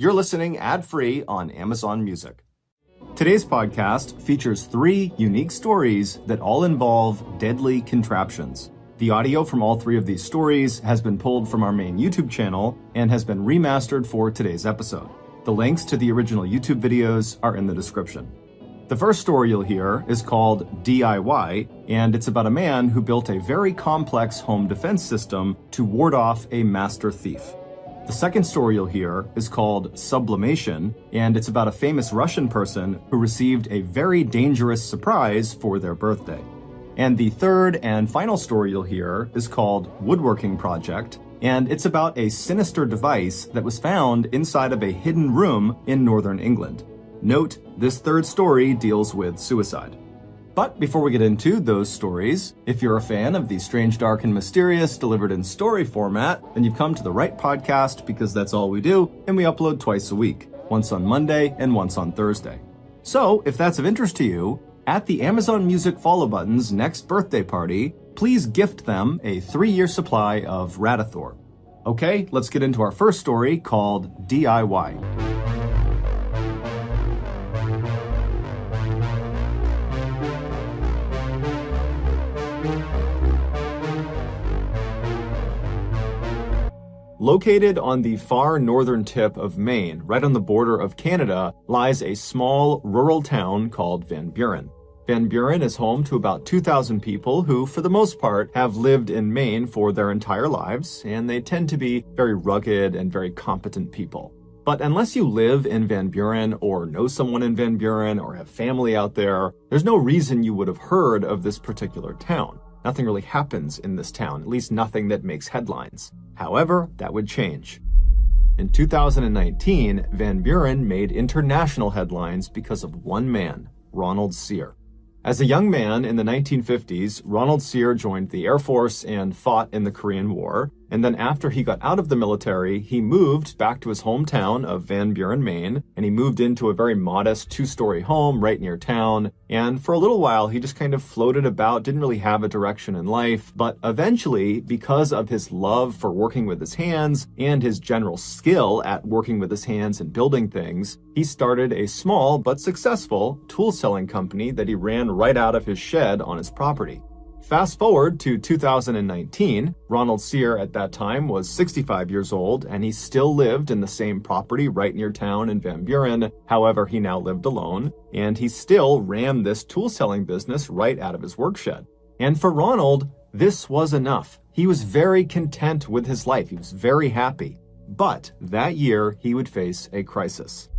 You're listening ad-free on Amazon Music. Today's podcast features 3 unique stories that all involve deadly contraptions. The audio from all 3 of these stories has been pulled from our main YouTube channel and has been remastered for today's episode. The links to the original YouTube videos are in the description. The first story you'll hear is called DIY, and it's about a man who built a very complex home defense system to ward off a master thief. The second story you'll hear is called Sublimation, and it's about a famous Russian person who received a very dangerous surprise for their birthday. And the third and final story you'll hear is called Woodworking Project, and it's about a sinister device that was found inside of a hidden room in northern England. Note, this third story deals with suicide. But before we get into those stories, if you're a fan of the strange, dark, and mysterious delivered in story format, then you've come to the right podcast because that's all we do, and we upload twice a week, once on Monday and once on Thursday. So, if that's of interest to you, at the Amazon Music Follow Button's next birthday party, please gift them a 3-year supply of Radithor. Okay, let's get into our first story called DIY. Located on the far northern tip of Maine, right on the border of Canada, lies a small rural town called Van Buren. Van Buren is home to about 2,000 people who, for the most part, have lived in Maine for their entire lives, and they tend to be very rugged and very competent people. But unless you live in Van Buren or know someone in Van Buren or have family out there, there's no reason you would have heard of this particular town. Nothing really happens in this town, at least nothing that makes headlines. However, that would change. In 2019, Van Buren made international headlines because of one man, Ronald Sear. As a young man in the 1950s, Ronald Sear joined the Air Force and fought in the Korean War. And then after he got out of the military, he moved back to his hometown of Van Buren, Maine, and he moved into a very modest 2-story home right near town. And for a little while, he just kind of floated about, didn't really have a direction in life. But eventually, because of his love for working with his hands and his general skill at working with his hands and building things, he started a small but successful tool-selling company that he ran right out of his shed on his property. Fast forward to 2019, Ronald Sear at that time was 65 years old, and he still lived in the same property right near town in Van Buren. However, he now lived alone, and he still ran this tool-selling business right out of his work shed. And for Ronald, this was enough. He was very content with his life. He was very happy. But that year, he would face a crisis.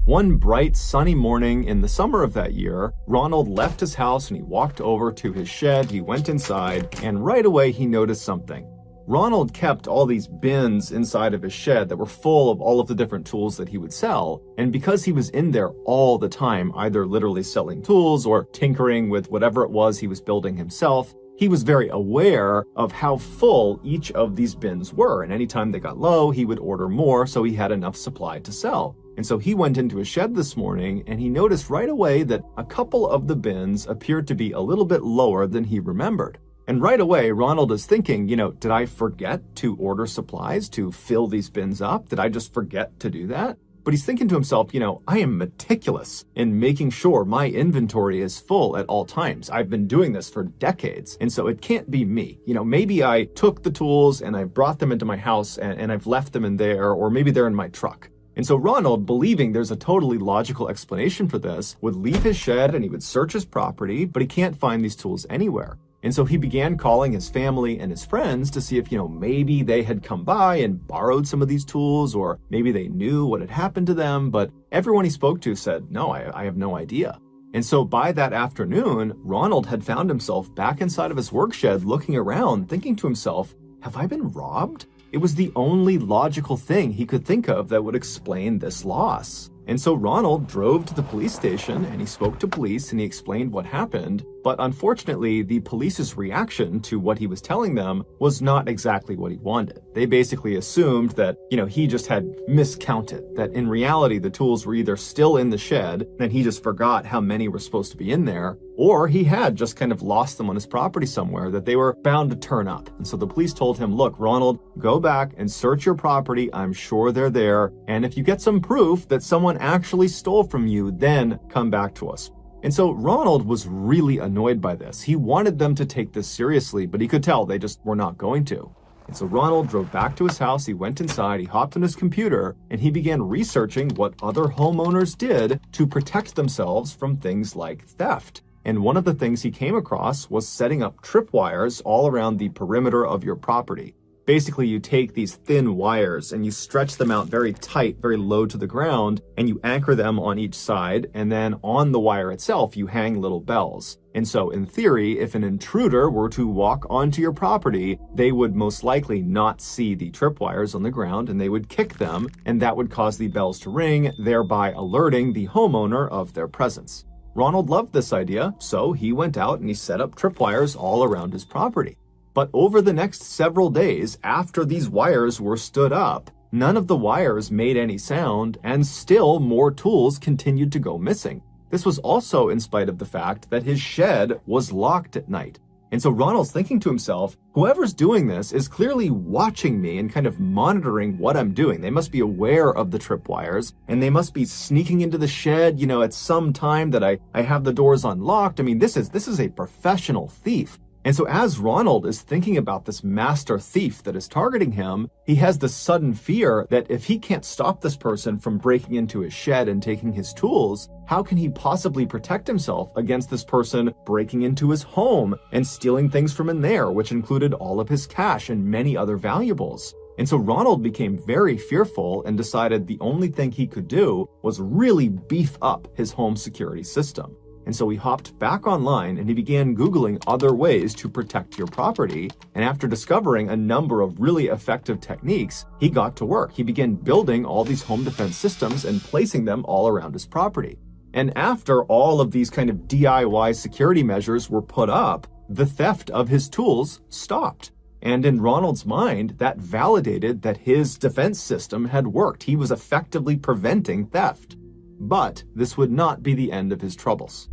One bright, sunny morning in the summer of that year, Ronald left his house and he walked over to his shed. He went inside, and right away he noticed something. Ronald kept all these bins inside of his shed that were full of all of the different tools that he would sell. And because he was in there all the time, either literally selling tools or tinkering with whatever it was he was building himself, he was very aware of how full each of these bins were. And anytime they got low, he would order more so he had enough supply to sell. And so he went into his shed this morning and he noticed right away that a couple of the bins appeared to be a little bit lower than he remembered. And right away, Ronald is thinking, did I forget to order supplies to fill these bins up? Did I just forget to do that? But he's thinking to himself, I am meticulous in making sure my inventory is full at all times. I've been doing this for decades, and so it can't be me. Maybe I took the tools and I brought them into my house and I've left them in there, or maybe they're in my truck. And so Ronald, believing there's a totally logical explanation for this, would leave his shed and he would search his property, but he can't find these tools anywhere. And so he began calling his family and his friends to see if, maybe they had come by and borrowed some of these tools, or maybe they knew what had happened to them. But everyone he spoke to said, no, I have no idea. And so by that afternoon, Ronald had found himself back inside of his work shed looking around, thinking to himself, have I been robbed? It was the only logical thing he could think of that would explain this loss. And so Ronald drove to the police station and he spoke to police and he explained what happened. But unfortunately, the police's reaction to what he was telling them was not exactly what he wanted. They basically assumed that, he just had miscounted, that in reality, the tools were either still in the shed and he just forgot how many were supposed to be in there, or he had just kind of lost them on his property somewhere, that they were bound to turn up. And so the police told him, look, Ronald, go back and search your property. I'm sure they're there. And if you get some proof that someone actually stole from you, then come back to us. And so Ronald was really annoyed by this. He wanted them to take this seriously, but he could tell they just were not going to. And so Ronald drove back to his house, he went inside, he hopped on his computer, and he began researching what other homeowners did to protect themselves from things like theft. And one of the things he came across was setting up tripwires all around the perimeter of your property. Basically, you take these thin wires and you stretch them out very tight, very low to the ground, and you anchor them on each side, and then on the wire itself, you hang little bells. And so, in theory, if an intruder were to walk onto your property, they would most likely not see the tripwires on the ground, and they would kick them, and that would cause the bells to ring, thereby alerting the homeowner of their presence. Ronald loved this idea, so he went out and he set up tripwires all around his property. But over the next several days after these wires were stood up, none of the wires made any sound, and still more tools continued to go missing. This was also in spite of the fact that his shed was locked at night. And so Ronald's thinking to himself, whoever's doing this is clearly watching me and kind of monitoring what I'm doing. They must be aware of the tripwires, and they must be sneaking into the shed, at some time that I have the doors unlocked. I mean, this is a professional thief. And so as Ronald is thinking about this master thief that is targeting him, he has this sudden fear that if he can't stop this person from breaking into his shed and taking his tools, how can he possibly protect himself against this person breaking into his home and stealing things from in there, which included all of his cash and many other valuables? And so Ronald became very fearful and decided the only thing he could do was really beef up his home security system. And so he hopped back online and he began Googling other ways to protect your property. And after discovering a number of really effective techniques, he got to work. He began building all these home defense systems and placing them all around his property. And after all of these kind of DIY security measures were put up, the theft of his tools stopped. And in Ronald's mind, that validated that his defense system had worked. He was effectively preventing theft. But this would not be the end of his troubles.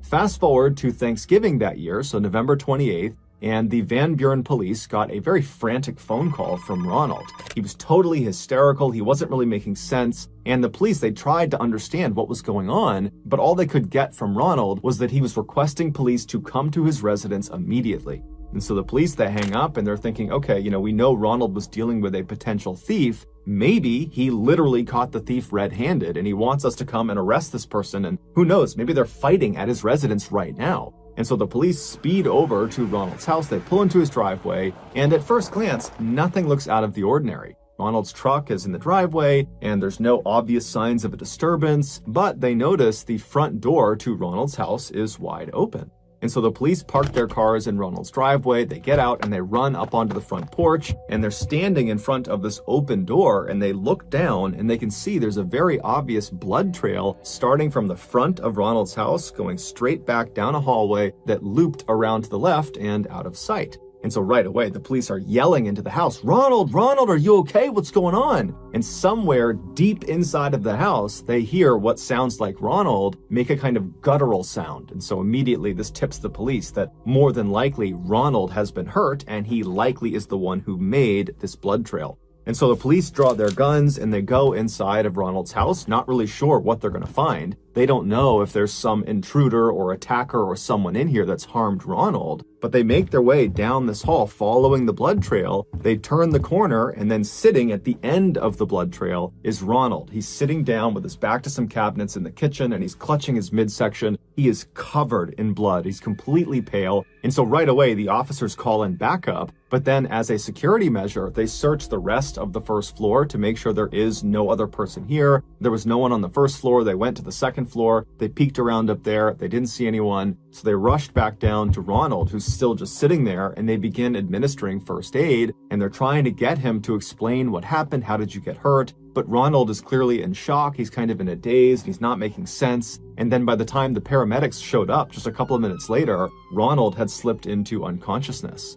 Fast forward to Thanksgiving that year, so November 28th, and the Van Buren police got a very frantic phone call from Ronald. He was totally hysterical, he wasn't really making sense, and the police, they tried to understand what was going on, but all they could get from Ronald was that he was requesting police to come to his residence immediately. And so the police, they hang up and they're thinking, okay, we know Ronald was dealing with a potential thief. Maybe he literally caught the thief red-handed and he wants us to come and arrest this person. And who knows, maybe they're fighting at his residence right now. And so the police speed over to Ronald's house. They pull into his driveway. And at first glance, nothing looks out of the ordinary. Ronald's truck is in the driveway and there's no obvious signs of a disturbance, but they notice the front door to Ronald's house is wide open. And so the police park their cars in Ronald's driveway, they get out and they run up onto the front porch, and they're standing in front of this open door, and they look down and they can see there's a very obvious blood trail starting from the front of Ronald's house, going straight back down a hallway that looped around to the left and out of sight. And so right away, the police are yelling into the house, Ronald, are you okay? What's going on? And somewhere deep inside of the house, they hear what sounds like Ronald make a kind of guttural sound. And so immediately this tips the police that more than likely Ronald has been hurt and he likely is the one who made this blood trail. And so the police draw their guns and they go inside of Ronald's house, not really sure what they're going to find. They don't know if there's some intruder or attacker or someone in here that's harmed Ronald, but they make their way down this hall following the blood trail. They turn the corner, and then sitting at the end of the blood trail is Ronald. He's sitting down with his back to some cabinets in the kitchen and he's clutching his midsection. He is covered in blood. He's completely pale. And so right away, the officers call in backup, But then as a security measure, they searched the rest of the first floor to make sure there is no other person here. There was no one on the first floor. They went to the second floor. They peeked around up there. They didn't see anyone. So they rushed back down to Ronald, who's still just sitting there, and they begin administering first aid. And they're trying to get him to explain what happened. How did you get hurt? But Ronald is clearly in shock. He's kind of in a daze. He's not making sense. And then by the time the paramedics showed up just a couple of minutes later, Ronald had slipped into unconsciousness.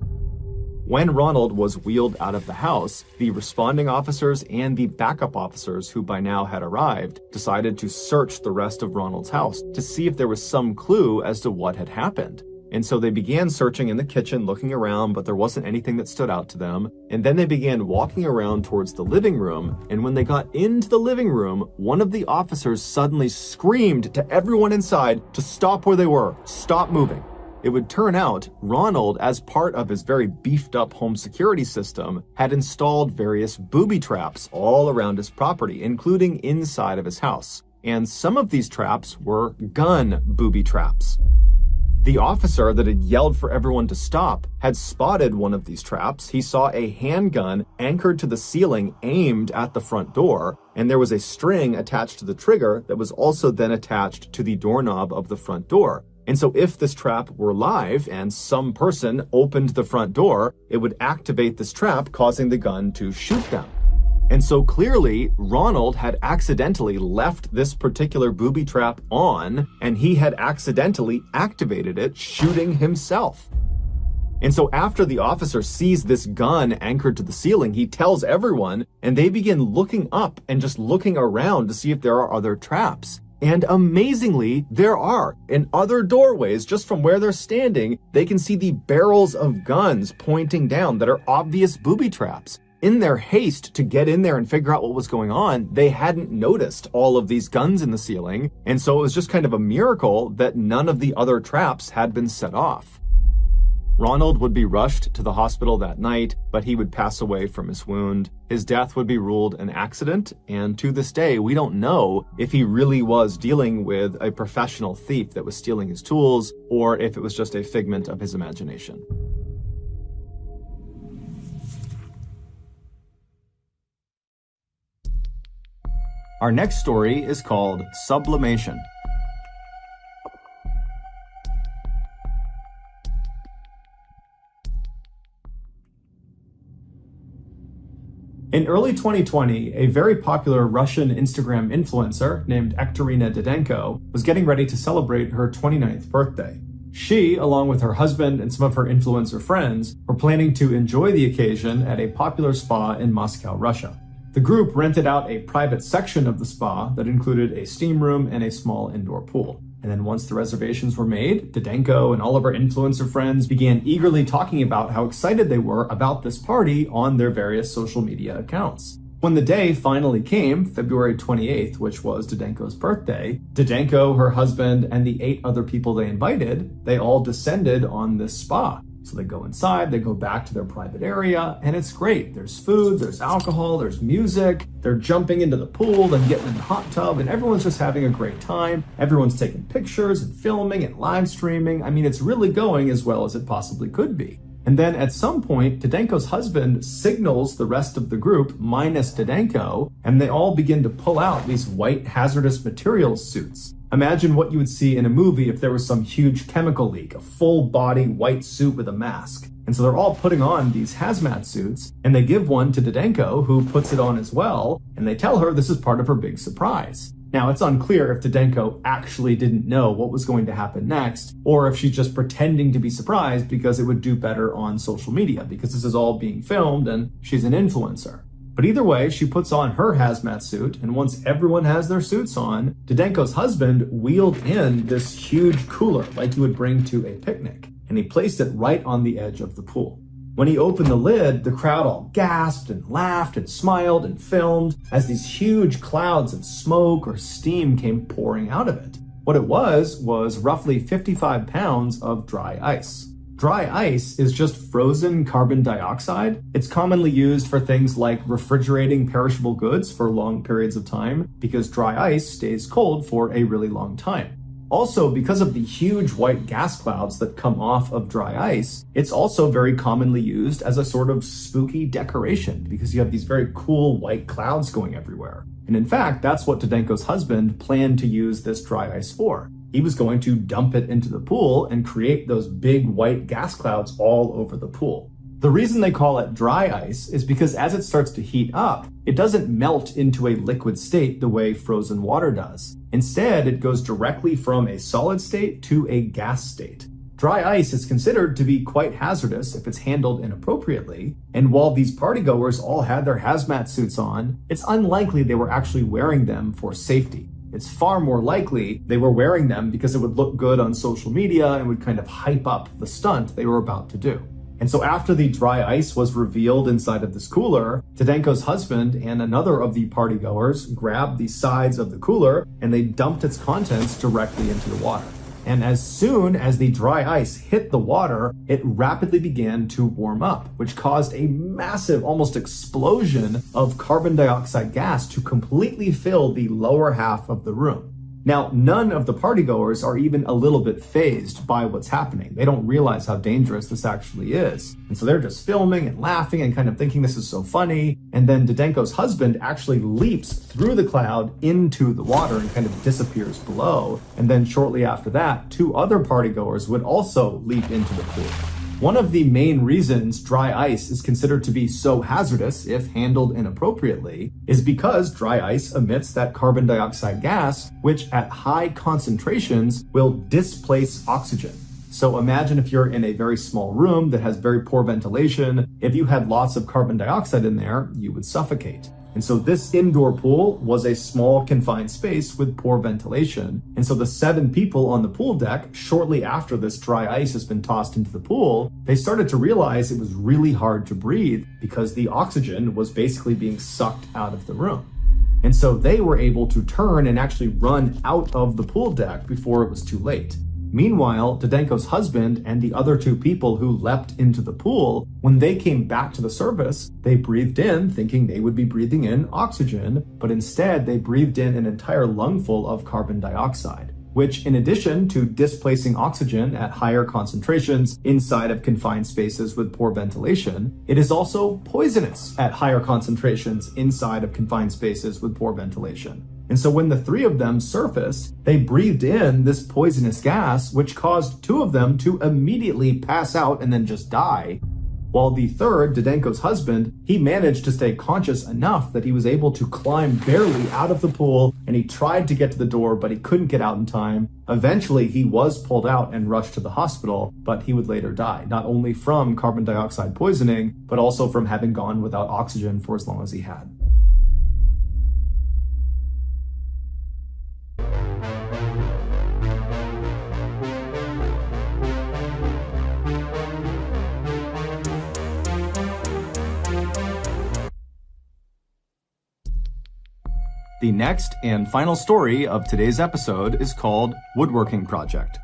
When Ronald was wheeled out of the house, the responding officers and the backup officers, who by now had arrived, decided to search the rest of Ronald's house to see if there was some clue as to what had happened. And so they began searching in the kitchen, looking around, but there wasn't anything that stood out to them. And then they began walking around towards the living room. And when they got into the living room, one of the officers suddenly screamed to everyone inside to stop where they were, stop moving. It would turn out Ronald, as part of his very beefed up home security system, had installed various booby traps all around his property, including inside of his house. And some of these traps were gun booby traps. The officer that had yelled for everyone to stop had spotted one of these traps. He saw a handgun anchored to the ceiling aimed at the front door, and there was a string attached to the trigger that was also then attached to the doorknob of the front door. And so if this trap were live and some person opened the front door, it would activate this trap, causing the gun to shoot them. And so clearly, Ronald had accidentally left this particular booby trap on, and he had accidentally activated it, shooting himself. And so after the officer sees this gun anchored to the ceiling, he tells everyone, and they begin looking up and just looking around to see if there are other traps. And amazingly, there are. In other doorways, just from where they're standing, they can see the barrels of guns pointing down that are obvious booby traps. In their haste to get in there and figure out what was going on, they hadn't noticed all of these guns in the ceiling. And so it was just kind of a miracle that none of the other traps had been set off. Ronald would be rushed to the hospital that night, but he would pass away from his wound. His death would be ruled an accident, and to this day, we don't know if he really was dealing with a professional thief that was stealing his tools, or if it was just a figment of his imagination. Our next story is called Sublimation. In early 2020, a very popular Russian Instagram influencer named Ekterina Didenko was getting ready to celebrate her 29th birthday. She, along with her husband and some of her influencer friends, were planning to enjoy the occasion at a popular spa in Moscow, Russia. The group rented out a private section of the spa that included a steam room and a small indoor pool. And then once the reservations were made, Didenko and all of her influencer friends began eagerly talking about how excited they were about this party on their various social media accounts. When the day finally came, February 28th, which was Didenko's birthday, Didenko, her husband, and the 8 other people they invited, they all descended on this spa. So they go inside, they go back to their private area, and it's great. There's food, there's alcohol, there's music. They're jumping into the pool, then getting in the hot tub, and everyone's just having a great time. Everyone's taking pictures and filming and live streaming. I mean, it's really going as well as it possibly could be. And then at some point, Didenko's husband signals the rest of the group, minus Didenko, and they all begin to pull out these white hazardous materials suits. Imagine what you would see in a movie if there was some huge chemical leak, a full body white suit with a mask. And so they're all putting on these hazmat suits, and they give one to Didenko, who puts it on as well, and they tell her this is part of her big surprise. Now, it's unclear if Didenko actually didn't know what was going to happen next, or if she's just pretending to be surprised because it would do better on social media, because this is all being filmed and she's an influencer. But either way, she puts on her hazmat suit, and once everyone has their suits on, Didenko's husband wheeled in this huge cooler like you would bring to a picnic, and he placed it right on the edge of the pool. When he opened the lid, the crowd all gasped and laughed and smiled and filmed as these huge clouds of smoke or steam came pouring out of it. What it was roughly 55 pounds of dry ice. Dry ice is just frozen carbon dioxide. It's commonly used for things like refrigerating perishable goods for long periods of time because dry ice stays cold for a really long time. Also, because of the huge white gas clouds that come off of dry ice, it's also very commonly used as a sort of spooky decoration because you have these very cool white clouds going everywhere. And in fact, that's what Didenko's husband planned to use this dry ice for. He was going to dump it into the pool and create those big white gas clouds all over the pool. The reason they call it dry ice is because as it starts to heat up, it doesn't melt into a liquid state the way frozen water does. Instead, it goes directly from a solid state to a gas state. Dry ice is considered to be quite hazardous if it's handled inappropriately, and while these partygoers all had their hazmat suits on, it's unlikely they were actually wearing them for safety. It's far more likely they were wearing them because it would look good on social media and would kind of hype up the stunt they were about to do. And so after the dry ice was revealed inside of this cooler, Didenko's husband and another of the partygoers grabbed the sides of the cooler and they dumped its contents directly into the water. And as soon as the dry ice hit the water, it rapidly began to warm up, which caused a massive, almost explosion of carbon dioxide gas to completely fill the lower half of the room. Now, none of the partygoers are even a little bit fazed by what's happening. They don't realize how dangerous this actually is. And so they're just filming and laughing and kind of thinking this is so funny. And then Didenko's husband actually leaps through the cloud into the water and kind of disappears below. And then shortly after that, 2 other partygoers would also leap into the pool. One of the main reasons dry ice is considered to be so hazardous if handled inappropriately is because dry ice emits that carbon dioxide gas, which at high concentrations will displace oxygen. So imagine if you're in a very small room that has very poor ventilation. If you had lots of carbon dioxide in there, you would suffocate. And so this indoor pool was a small confined space with poor ventilation. And so the 7 people on the pool deck, shortly after this dry ice has been tossed into the pool, they started to realize it was really hard to breathe because the oxygen was basically being sucked out of the room. And so they were able to turn and actually run out of the pool deck before it was too late. Meanwhile, Didenko's husband and the other 2 people who leapt into the pool, when they came back to the surface, they breathed in thinking they would be breathing in oxygen, but instead they breathed in an entire lungful of carbon dioxide, which in addition to displacing oxygen at higher concentrations inside of confined spaces with poor ventilation, it is also poisonous at higher concentrations inside of confined spaces with poor ventilation. And so when the 3 of them surfaced, they breathed in this poisonous gas, which caused 2 of them to immediately pass out and then just die. While the 3rd, Didenko's husband, he managed to stay conscious enough that he was able to climb barely out of the pool, and he tried to get to the door, but he couldn't get out in time. Eventually, he was pulled out and rushed to the hospital, but he would later die, not only from carbon dioxide poisoning, but also from having gone without oxygen for as long as he had. The next and final story of today's episode is called Woodworking Project.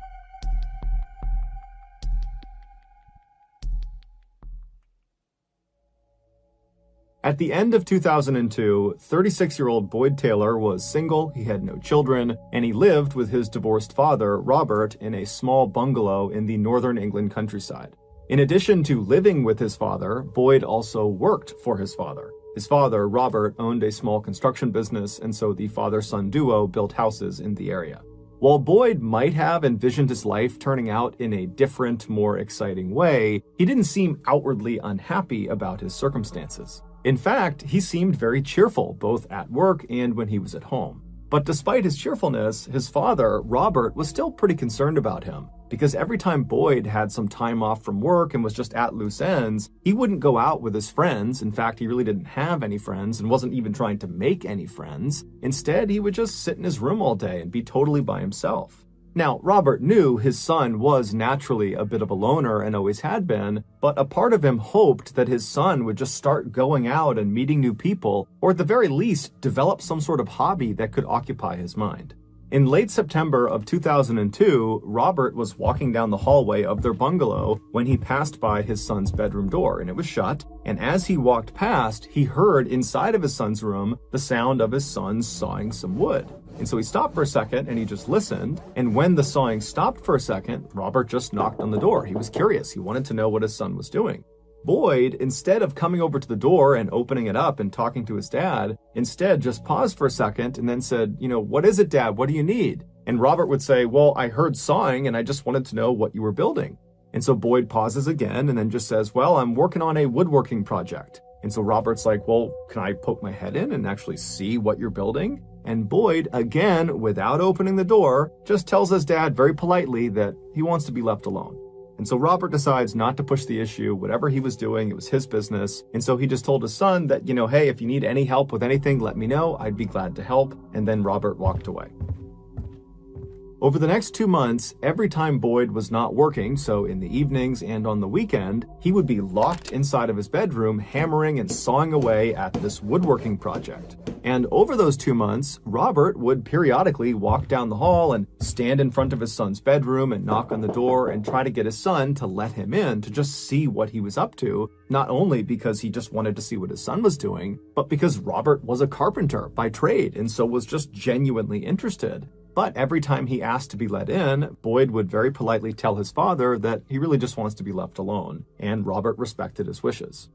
At the end of 2002, 36-year-old Boyd Taylor was single, he had no children, and he lived with his divorced father, Robert, in a small bungalow in the northern England countryside. In addition to living with his father, Boyd also worked for his father. His father, Robert, owned a small construction business, and so the father-son duo built houses in the area. While Boyd might have envisioned his life turning out in a different, more exciting way, he didn't seem outwardly unhappy about his circumstances. In fact, he seemed very cheerful, both at work and when he was at home. But despite his cheerfulness, his father, Robert, was still pretty concerned about him, because every time Boyd had some time off from work and was just at loose ends, he wouldn't go out with his friends. In fact, he really didn't have any friends and wasn't even trying to make any friends. Instead, he would just sit in his room all day and be totally by himself. Now, Robert knew his son was naturally a bit of a loner and always had been, but a part of him hoped that his son would just start going out and meeting new people, or at the very least, develop some sort of hobby that could occupy his mind. In late September of 2002, Robert was walking down the hallway of their bungalow when he passed by his son's bedroom door, and it was shut. And as he walked past, he heard inside of his son's room the sound of his son sawing some wood. And so he stopped for a second and he just listened. And when the sawing stopped for a second, Robert just knocked on the door. He was curious. He wanted to know what his son was doing. Boyd, instead of coming over to the door and opening it up and talking to his dad, instead just paused for a second and then said, "What is it, Dad? What do you need?" And Robert would say, "Well, I heard sawing and I just wanted to know what you were building." And so Boyd pauses again and then just says, "Well, I'm working on a woodworking project." And so Robert's like, "Well, can I poke my head in and actually see what you're building?" And Boyd, again, without opening the door, just tells his dad very politely that he wants to be left alone. And so Robert decides not to push the issue. Whatever he was doing, it was his business. And so he just told his son that, hey, if you need any help with anything, let me know. I'd be glad to help. And then Robert walked away. Over the next 2 months, every time Boyd was not working, so in the evenings and on the weekend, he would be locked inside of his bedroom, hammering and sawing away at this woodworking project. And over those 2 months, Robert would periodically walk down the hall and stand in front of his son's bedroom and knock on the door and try to get his son to let him in to just see what he was up to, not only because he just wanted to see what his son was doing, but because Robert was a carpenter by trade and so was just genuinely interested. But every time he asked to be let in, Boyd would very politely tell his father that he really just wants to be left alone, and Robert respected his wishes.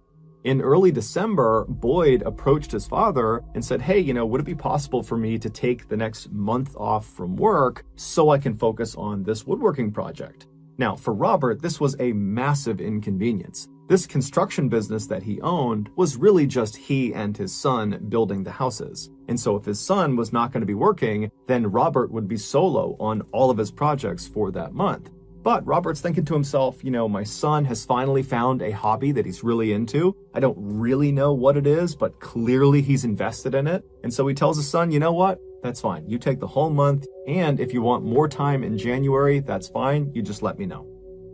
In early December, Boyd approached his father and said, "Hey, would it be possible for me to take the next month off from work so I can focus on this woodworking project?" Now, for Robert, this was a massive inconvenience. This construction business that he owned was really just he and his son building the houses. And so if his son was not going to be working, then Robert would be solo on all of his projects for that month. But Robert's thinking to himself, my son has finally found a hobby that he's really into. I don't really know what it is, but clearly he's invested in it. And so he tells his son, "You know what? That's fine. You take the whole month. And if you want more time in January, that's fine. You just let me know."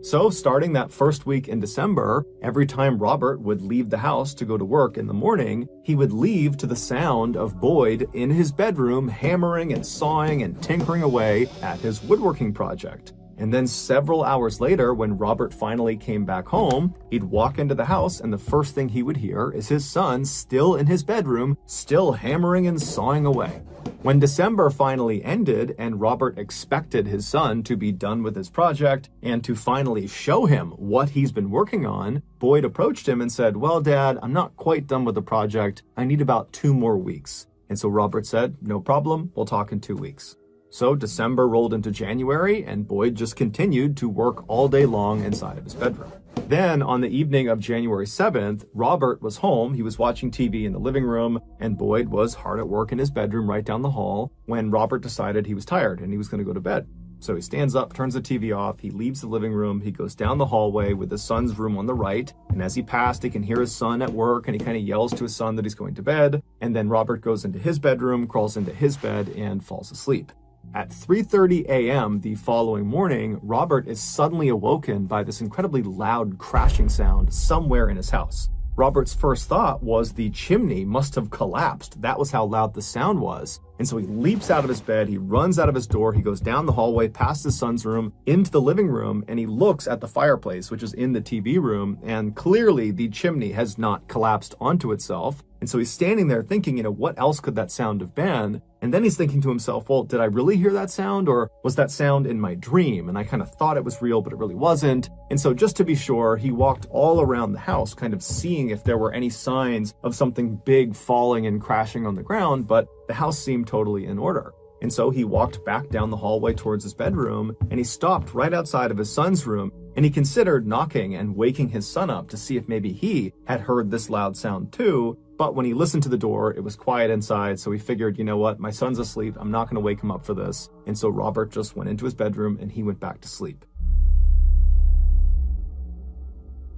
So starting that first week in December, every time Robert would leave the house to go to work in the morning, he would leave to the sound of Boyd in his bedroom hammering and sawing and tinkering away at his woodworking project. And then several hours later, when Robert finally came back home, he'd walk into the house and the first thing he would hear is his son still in his bedroom, still hammering and sawing away. When December finally ended and Robert expected his son to be done with his project and to finally show him what he's been working on, Boyd approached him and said, "Well, Dad, I'm not quite done with the project. I need about 2 more weeks." And so Robert said, "No problem. We'll talk in 2 weeks." So December rolled into January, and Boyd just continued to work all day long inside of his bedroom. Then, on the evening of January 7th, Robert was home. He was watching TV in the living room, and Boyd was hard at work in his bedroom right down the hall when Robert decided he was tired and he was going to go to bed. So he stands up, turns the TV off, he leaves the living room, he goes down the hallway with his son's room on the right, and as he passed, he can hear his son at work, and he kind of yells to his son that he's going to bed, and then Robert goes into his bedroom, crawls into his bed, and falls asleep. At 3:30 a.m. the following morning, Robert is suddenly awoken by this incredibly loud crashing sound somewhere in his house. Robert's first thought was the chimney must have collapsed. That was how loud the sound was. And so he leaps out of his bed, he runs out of his door, he goes down the hallway, past his son's room, into the living room, and he looks at the fireplace, which is in the TV room, and clearly the chimney has not collapsed onto itself. And so he's standing there thinking, what else could that sound have been? And then he's thinking to himself, well, did I really hear that sound, or was that sound in my dream? And I kind of thought it was real, but it really wasn't. And so just to be sure, he walked all around the house, kind of seeing if there were any signs of something big falling and crashing on the ground, but the house seemed totally in order. And so he walked back down the hallway towards his bedroom, and he stopped right outside of his son's room, and he considered knocking and waking his son up to see if maybe he had heard this loud sound too. But when he listened to the door, it was quiet inside, so he figured, what, my son's asleep, I'm not going to wake him up for this. And so Robert just went into his bedroom and he went back to sleep.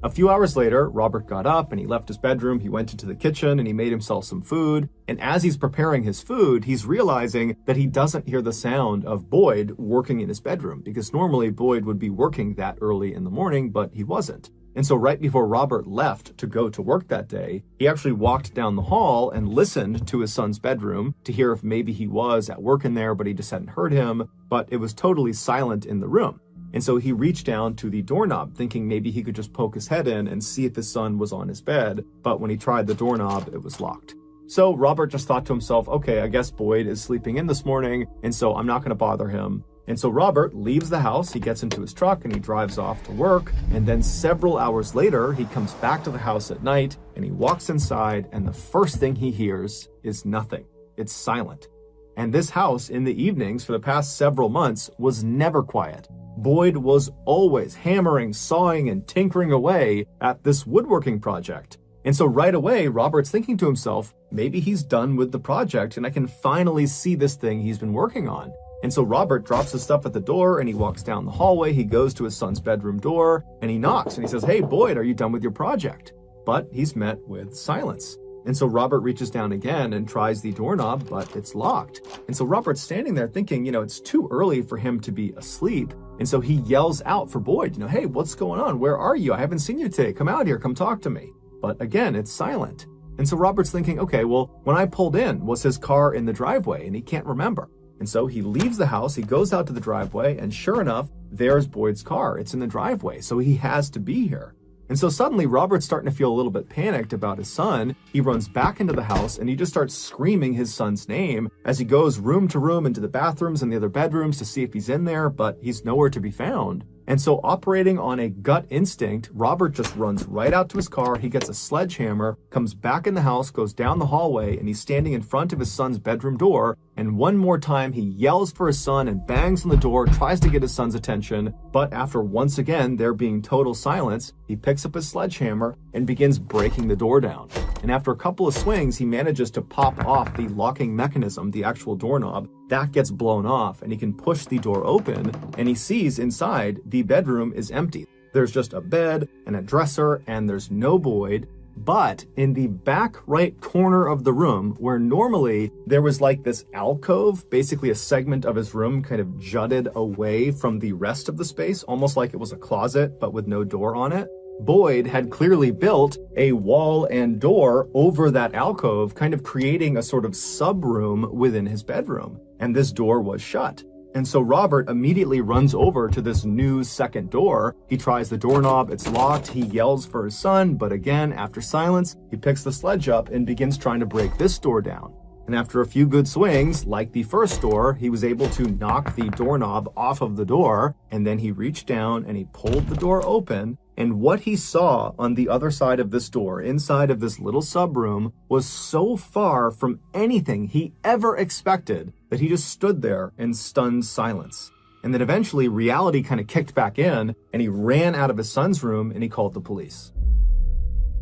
A few hours later, Robert got up and he left his bedroom, he went into the kitchen and he made himself some food. And as he's preparing his food, he's realizing that he doesn't hear the sound of Boyd working in his bedroom, because normally Boyd would be working that early in the morning, but he wasn't. And so right before Robert left to go to work that day, he actually walked down the hall and listened to his son's bedroom to hear if maybe he was at work in there, but he just hadn't heard him. But it was totally silent in the room. And so he reached down to the doorknob, thinking maybe he could just poke his head in and see if his son was on his bed. But when he tried the doorknob, it was locked. So Robert just thought to himself, okay, I guess Boyd is sleeping in this morning, and so I'm not going to bother him. And so Robert leaves the house, he gets into his truck and he drives off to work. And then several hours later, he comes back to the house at night and he walks inside, and the first thing he hears is nothing. It's silent. And this house in the evenings for the past several months was never quiet. Boyd was always hammering, sawing, and tinkering away at this woodworking project. And so right away, Robert's thinking to himself, maybe he's done with the project and I can finally see this thing he's been working on. And so Robert drops his stuff at the door and he walks down the hallway. He goes to his son's bedroom door and he knocks and he says, hey, Boyd, are you done with your project? But he's met with silence. And so Robert reaches down again and tries the doorknob, but it's locked. And so Robert's standing there thinking, it's too early for him to be asleep. And so he yells out for Boyd, hey, what's going on? Where are you? I haven't seen you today. Come out here. Come talk to me. But again, it's silent. And so Robert's thinking, okay, well, when I pulled in, was his car in the driveway? And he can't remember. And so he leaves the house, he goes out to the driveway, and sure enough, there's Boyd's car. It's in the driveway, so he has to be here. And so suddenly Robert's starting to feel a little bit panicked about his son. He runs back into the house and he just starts screaming his son's name as he goes room to room into the bathrooms and the other bedrooms to see if he's in there, but he's nowhere to be found. And so operating on a gut instinct, Robert just runs right out to his car. He gets a sledgehammer, comes back in the house, goes down the hallway, and he's standing in front of his son's bedroom door. And one more time, he yells for his son and bangs on the door, tries to get his son's attention. But after once again there being total silence, he picks up his sledgehammer and begins breaking the door down. And after a couple of swings, he manages to pop off the locking mechanism, the actual doorknob. That gets blown off and he can push the door open and he sees inside the bedroom is empty. There's just a bed and a dresser and there's no Boyd. But in the back right corner of the room, where normally there was like this alcove, basically a segment of his room kind of jutted away from the rest of the space, almost like it was a closet, but with no door on it, Boyd had clearly built a wall and door over that alcove, kind of creating a sort of sub-room within his bedroom. And this door was shut. And so Robert immediately runs over to this new second door. He tries the doorknob, it's locked. He yells for his son, but again, after silence, he picks the sledge up and begins trying to break this door down. And after a few good swings, like the first door, he was able to knock the doorknob off of the door. And then he reached down and he pulled the door open. And what he saw on the other side of this door, inside of this little sub-room, was so far from anything he ever expected that he just stood there in stunned silence. And then eventually reality kind of kicked back in and he ran out of his son's room and he called the police.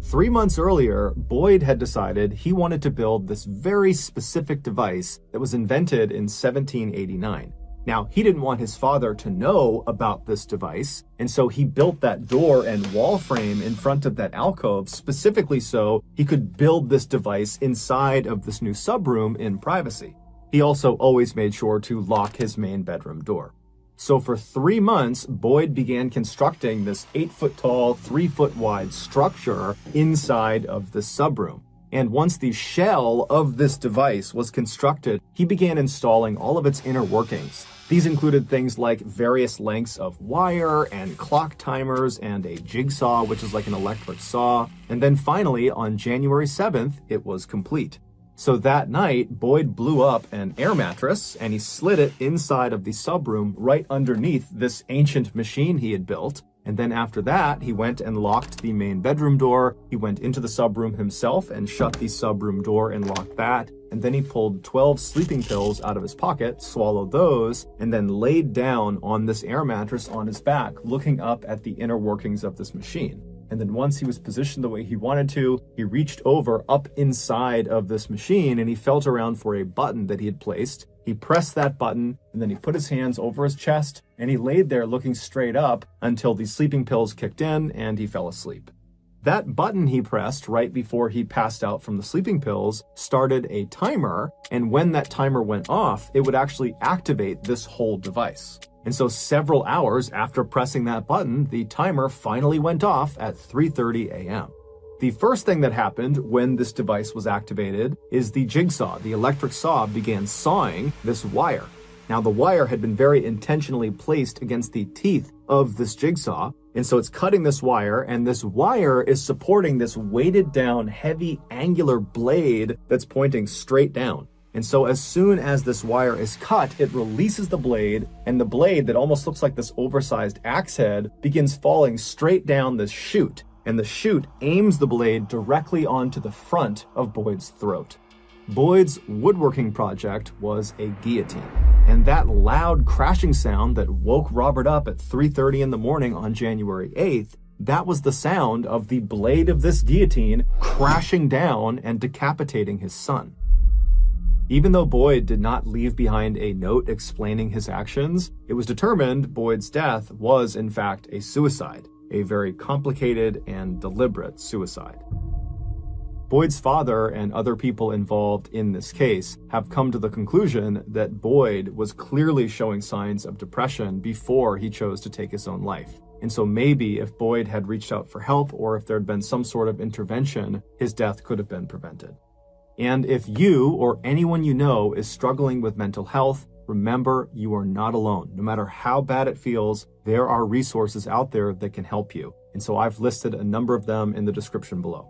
3 months earlier, Boyd had decided he wanted to build this very specific device that was invented in 1789. Now, he didn't want his father to know about this device, and so he built that door and wall frame in front of that alcove specifically so he could build this device inside of this new subroom in privacy. He also always made sure to lock his main bedroom door. So for 3 months, Boyd began constructing this 8-foot tall, 3-foot wide structure inside of the subroom. And once the shell of this device was constructed, he began installing all of its inner workings. These included things like various lengths of wire and clock timers and a jigsaw, which is like an electric saw. And then finally, on January 7th, it was complete. So that night, Boyd blew up an air mattress and he slid it inside of the subroom right underneath this ancient machine he had built. And then after that, he went and locked the main bedroom door. He went into the subroom himself and shut the subroom door and locked that. And then he pulled 12 sleeping pills out of his pocket, swallowed those, and then laid down on this air mattress on his back, looking up at the inner workings of this machine. And then once he was positioned the way he wanted to, he reached over up inside of this machine and he felt around for a button that he had placed. He pressed that button and then he put his hands over his chest and he laid there looking straight up until the sleeping pills kicked in and he fell asleep. That button he pressed right before he passed out from the sleeping pills started a timer, and when that timer went off, it would actually activate this whole device. And so several hours after pressing that button, the timer finally went off at 3:30 a.m. The first thing that happened when this device was activated is the jigsaw, the electric saw, began sawing this wire. Now, the wire had been very intentionally placed against the teeth of this jigsaw. And so it's cutting this wire, and this wire is supporting this weighted down, heavy, angular blade that's pointing straight down. And so as soon as this wire is cut, it releases the blade, and the blade that almost looks like this oversized axe head begins falling straight down this chute. And the chute aims the blade directly onto the front of Boyd's throat. Boyd's woodworking project was a guillotine. And that loud crashing sound that woke Robert up at 3:30 in the morning on January 8th, that was the sound of the blade of this guillotine crashing down and decapitating his son. Even though Boyd did not leave behind a note explaining his actions, it was determined Boyd's death was in fact a suicide, a very complicated and deliberate suicide. Boyd's father and other people involved in this case have come to the conclusion that Boyd was clearly showing signs of depression before he chose to take his own life. And so maybe if Boyd had reached out for help, or if there had been some sort of intervention, his death could have been prevented. And if you or anyone you know is struggling with mental health, remember you are not alone. No matter how bad it feels, there are resources out there that can help you. And so I've listed a number of them in the description below.